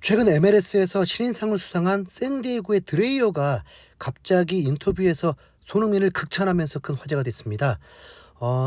최근 MLS에서 신인상을 수상한 샌디에고의 드레이어가 갑자기 인터뷰에서 손흥민을 극찬하면서 큰 화제가 됐습니다.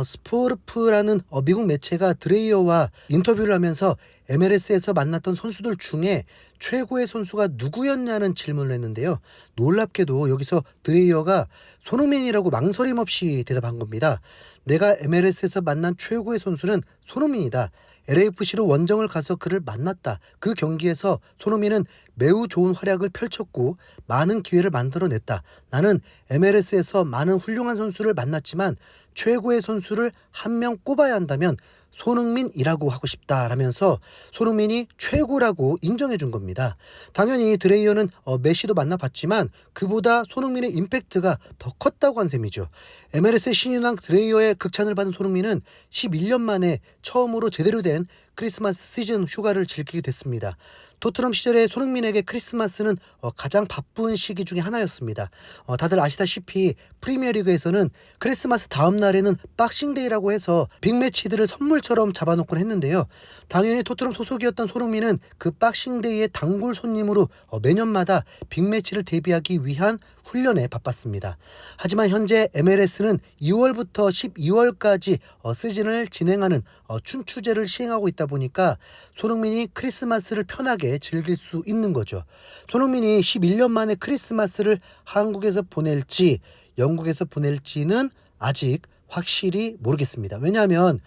스포르프라는 미국 매체가 드레이어와 인터뷰를 하면서 MLS에서 만났던 선수들 중에 최고의 선수가 누구였냐는 질문을 했는데요. 놀랍게도 여기서 드레이어가 손흥민이라고 망설임 없이 대답한 겁니다. 내가 MLS에서 만난 최고의 선수는 손흥민이다. LAFC로 원정을 가서 그를 만났다. 그 경기에서 손흥민은 매우 좋은 활약을 펼쳤고 많은 기회를 만들어냈다. 나는 MLS에서 많은 훌륭한 선수를 만났지만 최고의 선수를 한 명 꼽아야 한다면 손흥민이라고 하고 싶다라면서 손흥민이 최고라고 인정해 준 겁니다. 당연히 드레이어는 메시도 만나봤지만 그보다 손흥민의 임팩트가 더 컸다고 한 셈이죠. MLS 신인왕 드레이어의 극찬을 받은 손흥민은 11년 만에 처음으로 제대로 된 크리스마스 시즌 휴가를 즐기게 됐습니다. 토트넘 시절의 손흥민에게 크리스마스는 가장 바쁜 시기 중에 하나였습니다. 다들 아시다시피 프리미어리그에서는 크리스마스 다음 날에는 박싱데이라고 해서 빅매치들을 선물처럼 잡아놓곤 했는데요. 당연히 토트넘 소속이었던 손흥민은 그 박싱데이의 단골 손님으로 매년마다 빅매치를 대비하기 위한 훈련에 바빴습니다. 하지만 현재 MLS는 2월부터 12월까지 시즌을 진행하는 춘추제를 시행하고 있다 보니까 손흥민이 크리스마스를 편하게 즐길 수 있는 거죠. 손흥민이 11년 만에 크리스마스를 한국에서 보낼지 영국에서 보낼지는 아직 확실히 모르겠습니다. 왜냐하면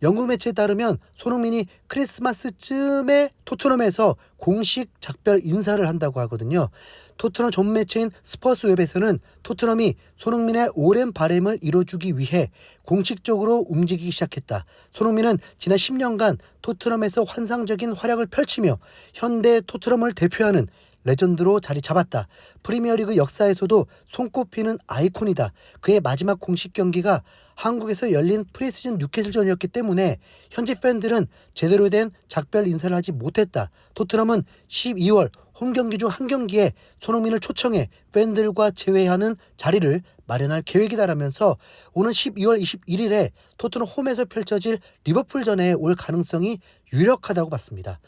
영국 매체에 따르면 손흥민이 크리스마스쯤에 토트넘에서 공식 작별 인사를 한다고 하거든요. 토트넘 전 매체인 스퍼스웹에서는 토트넘이 손흥민의 오랜 바람을 이뤄주기 위해 공식적으로 움직이기 시작했다. 손흥민은 지난 10년간 토트넘에서 환상적인 활약을 펼치며 현대 토트넘을 대표하는 레전드로 자리 잡았다. 프리미어리그 역사에서도 손꼽히는 아이콘이다. 그의 마지막 공식 경기가 한국에서 열린 프리시즌 뉴캐슬전이었기 때문에 현지 팬들은 제대로 된 작별 인사를 하지 못했다. 토트넘은 12월 홈경기 중 한 경기에 손흥민을 초청해 팬들과 재회하는 자리를 마련할 계획이다라면서 오는 12월 21일에 토트넘 홈에서 펼쳐질 리버풀전에 올 가능성이 유력하다고 봤습니다.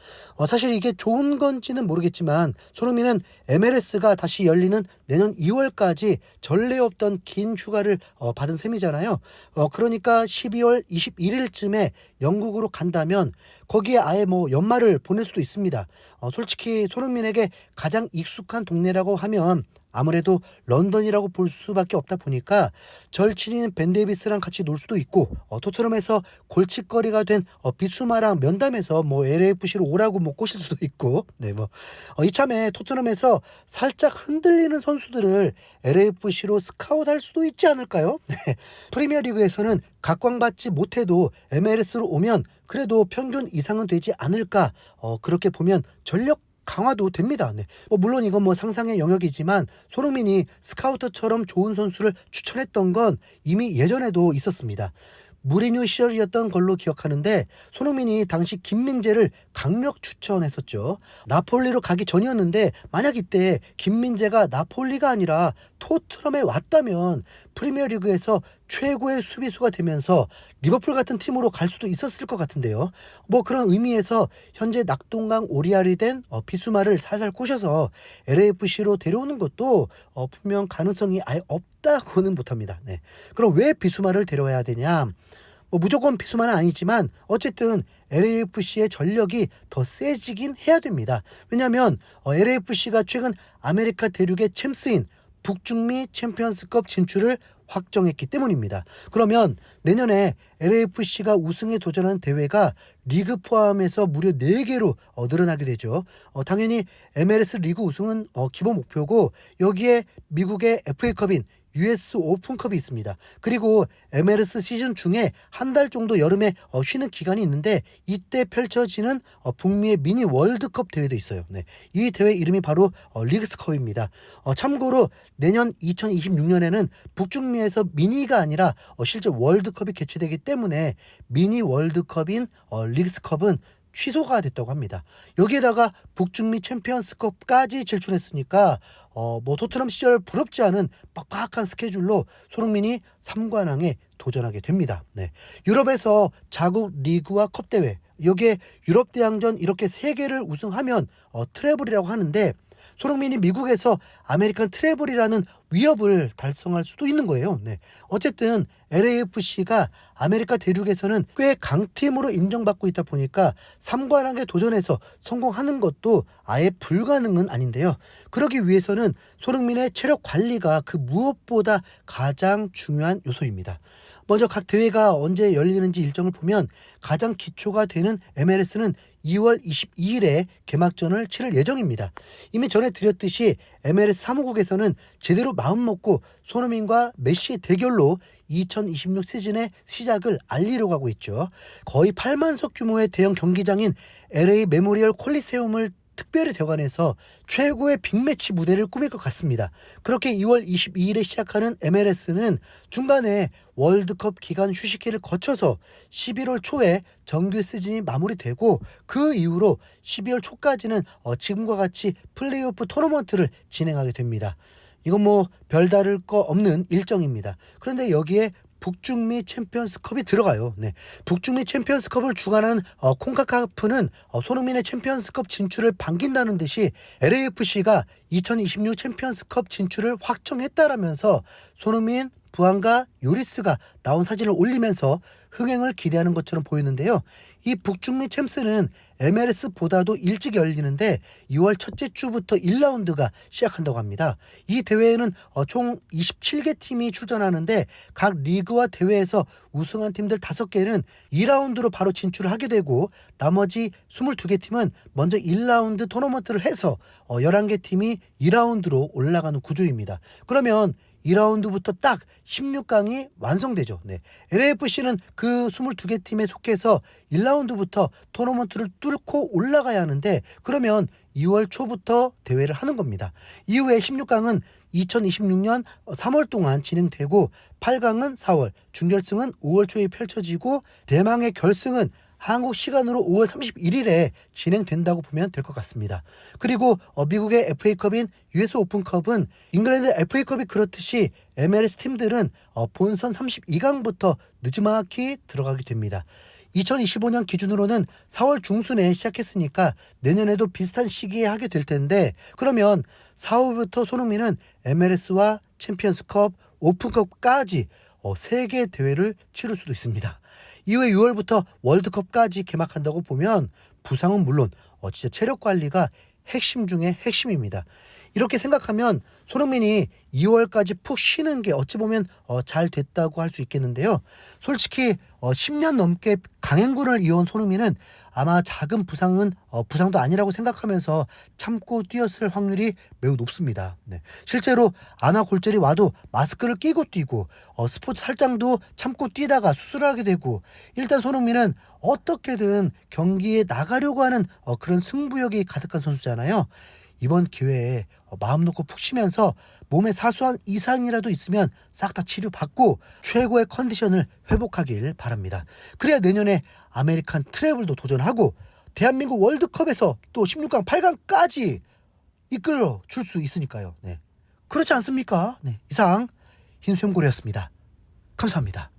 사실 이게 좋은 건지는 모르겠지만 손흥민은 MLS가 다시 열리는 내년 2월까지 전례 없던 긴 휴가를 받은 셈이잖아요. 그러니까 12월 21일쯤에 영국으로 간다면 거기에 아예 연말을 보낼 수도 있습니다. 솔직히 손흥민에게 가장 익숙한 동네라고 하면 아무래도 런던이라고 볼 수밖에 없다 보니까 절친인 벤 데이비스랑 같이 놀 수도 있고 토트넘에서 골칫거리가 된 비수마랑 면담해서 LAFC로 오라고 꼬실 수도 있고 이참에 토트넘에서 살짝 흔들리는 선수들을 LAFC로 스카웃할 수도 있지 않을까요? 프리미어리그에서는 각광받지 못해도 MLS로 오면 그래도 평균 이상은 되지 않을까 그렇게 보면 전력 강화도 됩니다. 물론 이건 상상의 영역이지만 손흥민이 스카우터처럼 좋은 선수를 추천했던 건 이미 예전에도 있었습니다. 무리뉴 시절이었던 걸로 기억하는데 손흥민이 당시 김민재를 강력 추천했었죠. 나폴리로 가기 전이었는데 만약 이때 김민재가 나폴리가 아니라 토트넘에 왔다면 프리미어리그에서 최고의 수비수가 되면서 리버풀 같은 팀으로 갈 수도 있었을 것 같은데요. 그런 의미에서 현재 낙동강 오리알이 된 비수마를 살살 꼬셔서 LAFC로 데려오는 것도 분명 가능성이 아예 없다고는 못합니다. 그럼 왜 비수마를 데려와야 되냐? 무조건 비수만은 아니지만 어쨌든 LAFC의 전력이 더 세지긴 해야 됩니다. 왜냐하면 LAFC가 최근 아메리카 대륙의 챔스인 북중미 챔피언스컵 진출을 확정했기 때문입니다. 그러면 내년에 LAFC가 우승에 도전하는 대회가 리그 포함해서 무려 4개로 늘어나게 되죠. 당연히 MLS 리그 우승은 기본 목표고 여기에 미국의 FA컵인 US 오픈컵이 있습니다. 그리고 MLS 시즌 중에 한 달 정도 여름에 쉬는 기간이 있는데 이때 펼쳐지는 북미의 미니 월드컵 대회도 있어요. 이 대회 이름이 바로 리그스컵입니다. 참고로 내년 2026년에는 북중미에서 미니가 아니라 실제 월드컵이 개최되기 때문에 미니 월드컵인 리그스컵은 취소가 됐다고 합니다. 여기에다가 북중미 챔피언스컵까지 진출했으니까 토트넘 시절 부럽지 않은 빡빡한 스케줄로 손흥민이 3관왕에 도전하게 됩니다. 유럽에서 자국 리그와 컵 대회 여기에 유럽 대항전 이렇게 3개를 우승하면 트래블이라고 하는데, 손흥민이 미국에서 아메리칸 트래블이라는 위협을 달성할 수도 있는 거예요. 네. 어쨌든 LAFC가 아메리카 대륙에서는 꽤 강팀으로 인정받고 있다 보니까 3관왕에 도전해서 성공하는 것도 아예 불가능은 아닌데요. 그러기 위해서는 손흥민의 체력 관리가 그 무엇보다 가장 중요한 요소입니다. 먼저 각 대회가 언제 열리는지 일정을 보면 가장 기초가 되는 MLS는 2월 22일에 개막전을 치를 예정입니다. 이미 전에 드렸듯이 MLS 사무국에서는 제대로 마음먹고 손흥민과 메시의 대결로 2026 시즌의 시작을 알리려고 하고 있죠. 거의 8만석 규모의 대형 경기장인 LA 메모리얼 콜리세움을 특별히 대관해서 최고의 빅매치 무대를 꾸밀 것 같습니다. 그렇게 2월 22일에 시작하는 MLS는 중간에 월드컵 기간 휴식기를 거쳐서 11월 초에 정규 시즌이 마무리되고, 그 이후로 12월 초까지는 지금과 같이 플레이오프 토너먼트를 진행하게 됩니다. 이건 뭐 별다를 거 없는 일정입니다. 그런데 여기에 북중미 챔피언스컵이 들어가요. 네. 북중미 챔피언스컵을 주관한 콘카카프는 손흥민의 챔피언스컵 진출을 반긴다는 듯이 LAFC가 2026 챔피언스컵 진출을 확정했다라면서 손흥민, 부안과 요리스가 나온 사진을 올리면서 흥행을 기대하는 것처럼 보이는데요. 이 북중미 챔스는 MLS보다도 일찍 열리는데 2월 첫째 주부터 1라운드가 시작한다고 합니다. 이 대회에는 총 27개 팀이 출전하는데 각 리그와 대회에서 우승한 팀들 5개는 2라운드로 바로 진출을 하게 되고, 나머지 22개 팀은 먼저 1라운드 토너먼트를 해서 11개 팀이 2라운드로 올라가는 구조입니다. 그러면 2라운드부터 딱 16강이 완성되죠. 네. LAFC는 그 22개 팀에 속해서 1라운드부터 토너먼트를 뚫고 올라가야 하는데, 그러면 2월 초부터 대회를 하는 겁니다. 이후에 16강은 2026년 3월 동안 진행되고, 8강은 4월, 준결승은 5월 초에 펼쳐지고, 대망의 결승은 한국 시간으로 5월 31일에 진행된다고 보면 될 것 같습니다. 그리고 미국의 FA컵인 US 오픈컵은 잉글랜드 FA컵이 그렇듯이 MLS 팀들은 본선 32강부터 늦지막히 들어가게 됩니다. 2025년 기준으로는 4월 중순에 시작했으니까 내년에도 비슷한 시기에 하게 될 텐데, 그러면 4월부터 손흥민은 MLS와 챔피언스컵, 오픈컵까지 3개 대회를 치를 수도 있습니다. 이후에 6월부터 월드컵까지 개막한다고 보면 부상은 물론 진짜 체력 관리가 핵심 중에 핵심입니다. 이렇게 생각하면 손흥민이 2월까지 푹 쉬는 게 어찌 보면 잘 됐다고 할 수 있겠는데요. 솔직히 10년 넘게 강행군을 이어온 손흥민은 아마 작은 부상은 부상도 아니라고 생각하면서 참고 뛰었을 확률이 매우 높습니다. 네. 실제로 안아골절이 와도 마스크를 끼고 뛰고 스포츠 살장도 참고 뛰다가 수술을 하게 되고, 일단 손흥민은 어떻게든 경기에 나가려고 하는 그런 승부욕이 가득한 선수잖아요. 이번 기회에 마음 놓고 푹 쉬면서 몸에 사소한 이상이라도 있으면 싹 다 치료받고 최고의 컨디션을 회복하길 바랍니다. 그래야 내년에 아메리칸 트래블도 도전하고 대한민국 월드컵에서 또 16강, 8강까지 이끌어 줄 수 있으니까요. 네. 그렇지 않습니까? 네. 이상 흰수염고래였습니다. 감사합니다.